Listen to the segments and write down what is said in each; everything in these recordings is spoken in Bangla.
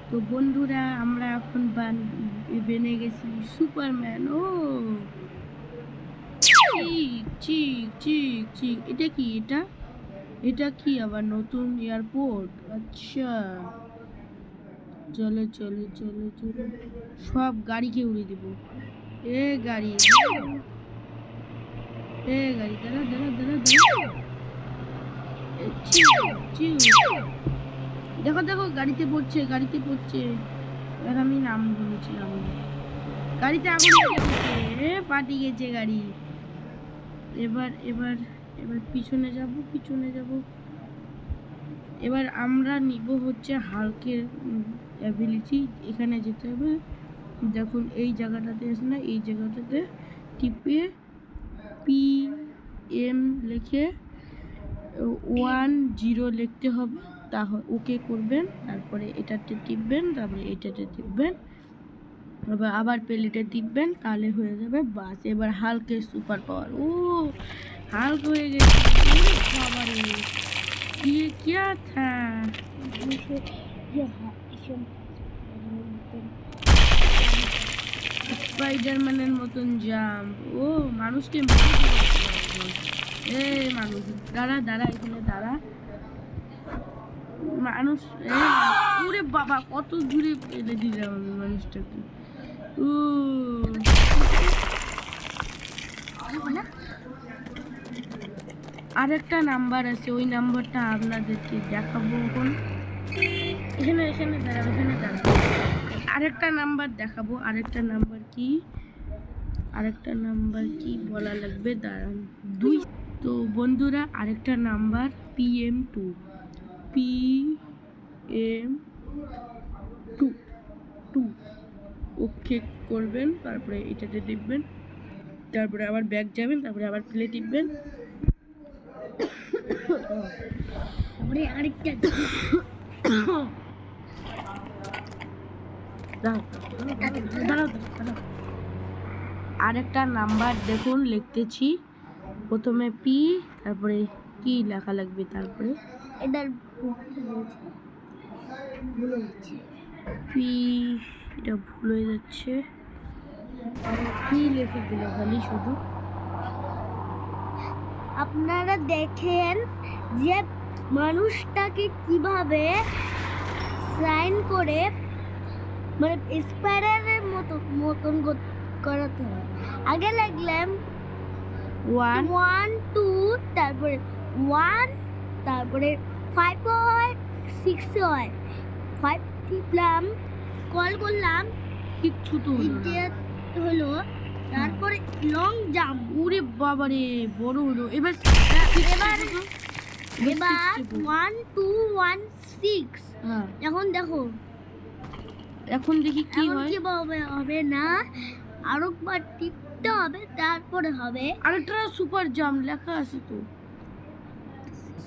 তো বন্ধুরা আমরা এখন বেনে গেছি সুপারম্যান। ও চিক চিক চিক চিক, এটা কি? এটা কি আবার নতুন এয়ারপোর্ট? আচ্ছা, চলো চলো চলো চলো, সব গাড়িকে উড়িয়ে দিব। এ গাড়ি দাঁড়া দাঁড়া দাঁড়া দাঁড়া। দেখো দেখো, গাড়িতে পড়ছে। এবার আমি নাম বলেছিলাম, গাড়িতে আগুন লেগে গেছে, ফাটি গেছে গাড়ি। এবার এবার এবার পিছনে যাব। এবার আমরা নিব হচ্ছে হাল্কের অ্যাবিলিটি। এখানে যেতে হবে, দেখুন এই জায়গাটাতে আছে না, এই জায়গাটাতে টিপে PM লিখে 10 লিখতে হবে, তাহলে ওকে করবেন। তারপরে এটাতে টিপবেন, তারপরে এটাতে টিপবেন, আবার প্লেটে টিপবেন, তাহলে হয়ে যাবে বাস। এবার হাল্কের সুপার পাওয়ার। ও হাল্ক হয়ে গেছে। ये क्या था? স্পাইডারম্যানের মতন জাম্প। ও মানুষকে মানুষ দাঁড়া এখানে দাঁড়া। মানুষ ওরে বাবা, কত দূরে ফেলে দিলাম আমি মানুষটাকে। ও আরেকটা নাম্বার আছে, ওই নাম্বারটা আপনাদেরকে দেখাবো এখন। এখানে দাঁড়াও। আরেকটা নাম্বার দেখাবো। আরেকটা নাম্বার কি বলা লাগবে, দাঁড়ান। 2। তো বন্ধুরা আরেকটা নাম্বার PM2 ওকে করবেন, তারপরে এটাতে টিপবেন, তারপরে আবার ব্যাক যাবেন, তারপরে আবার প্লে টিপবেন, তারপরে আরেকটা আরেকটা নাম্বার দেখুন লিখতেছি। প্রথমে P, তারপরে কি লেখা লাগবে, তারপরে এটার ভুলে যাচ্ছে P, এটা ভুল হয়ে যাচ্ছে। কি লিখে দিল খালি শুধু। আপনারা দেখেন যে মানুষটাকে কিভাবে সাইন করে, মানে স্পাইডারের মতন করাতে হয়। আগে লিখলাম 1 2, তারপরে 1, তারপরে 5 হয়, 6 হয়, 5 টিপলাম, কল করলাম, কিচ্ছু তো হলো। তারপরে লং জাম্প। ওরে বাবারে, বড় হলো। এবার 1 2 1 6। এখন দেখি কি হয়। হবে না, আরেকবার টিপতে হবে, তারপরে হবে। আরেকটা সুপার জাম্প লেখা আছে তো,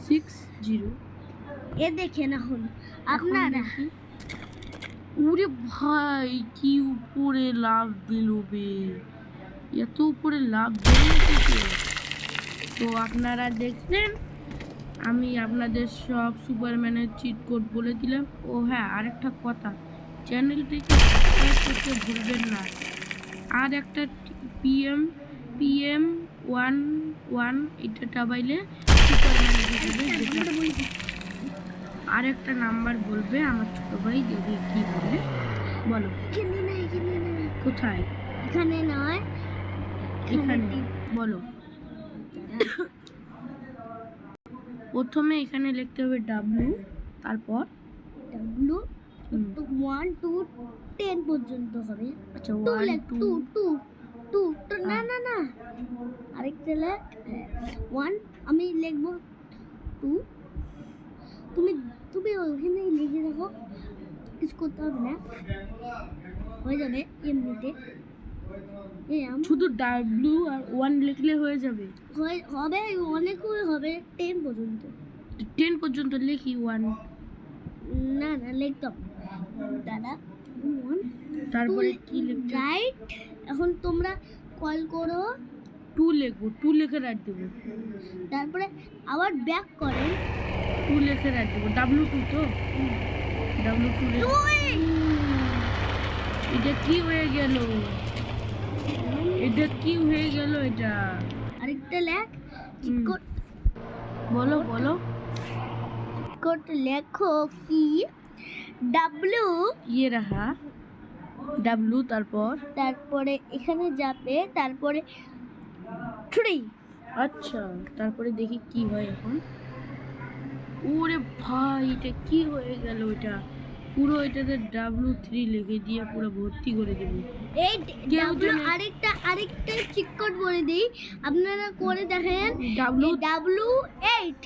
60। এ দেখেন এখন আপনারা। ওরে ভাই, কি উপরে লাভ দিল বে, এত উপরে লাভ দিল। তো আপনারা দেখলেন, আমি আপনাদের সব সুপারম্যানের চিট কোড বলে দিলাম। ও হ্যাঁ, আরেকটা কথা, চ্যানেলটিকে সাবস্ক্রাইব করতে ভুলবেন না। আর একটা PM11 এটা টাবাইলে আর একটা নাম্বার বলবে আমার ছোট ভাই, দেখি কি বলে। বলো। কোথায়? এখানে নয়, এখানে বলো। প্রথমে এখানে লিখতে হবে W, তারপর W 1 2 10 পর্যন্ত হবে। আচ্ছা 1 2 না আরেকটা লেখ 1, আমি লিখবো 2, তুমি ওখানে লিখে রাখো, কিছু করতে হবে না, হয়ে যাবে এমনিতে। শুধু W আর 1 লিখলে হয়ে যাবে? হবে, অনেক হবে 10 পর্যন্ত। 10 পর্যন্ত লিখি 1? না লিখতাম দাদা 1, তারপরে কি লিখতে? রাইট। এখন তোমরা কল করো, 2 লিখবো, 2 লিখে রাখ দেবো, তারপরে আবার ব্যাক করেন, 2 লিখে রাখ দেবো। W2 তো W2 এটা কি হয়ে গেল? এটা কি হয়ে গেল? এটা আরেকটা লেখ চিকট বলো বলো। চিকট লেখো কি ডাব্লিউ ये रहा ডাব্লু, তারপরে এখানে যাবে, তারপরে 3। আচ্ছা তারপরে দেখি কি হয় এখন। ওরে ভাই এটা কি হয়ে গেল? এটা পুরো এটাতে W3 লিখে দিয়ে পুরো ভর্তি করে দেবে। এই ডাব্লিউ আরেকটা চিকট বলে দিই, আপনারা করে দেখেন W8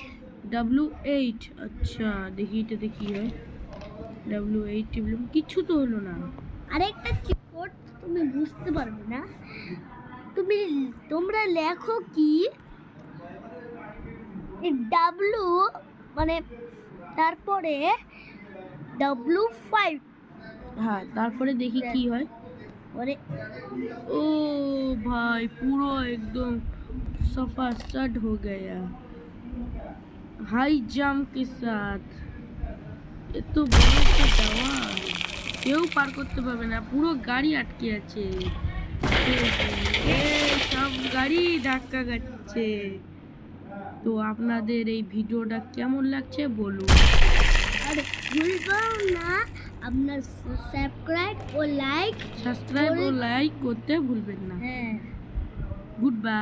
W8। আচ্ছা দেখি এটাতে কি হয়। W8 টিপলাম, কিছু তো হলো না। আরেকটা চিকট তুমি বুঝতে পারবে না, তোমরা লেখো কি ডাব্লু মানে তারপরে W5। হ্যাঁ তারপরে দেখি কি হয়। পরে ओ भाई पूरा एकदम सफा सड हो गया हाई जंप के साथ। ये तो বড় একটা টাওয়ার, কেউ পার করতে পারবে না, পুরো গাড়ি আটকে আছে। এই সব গাড়ি ধাক্কা খাচ্ছে। তো আপনাদের এই ভিডিওটা কেমন লাগছে বলুন, আর ভুলবেন না আপনার সাবস্ক্রাইব ও লাইক করতে ভুলবেন না। হ্যাঁ গুড বাই।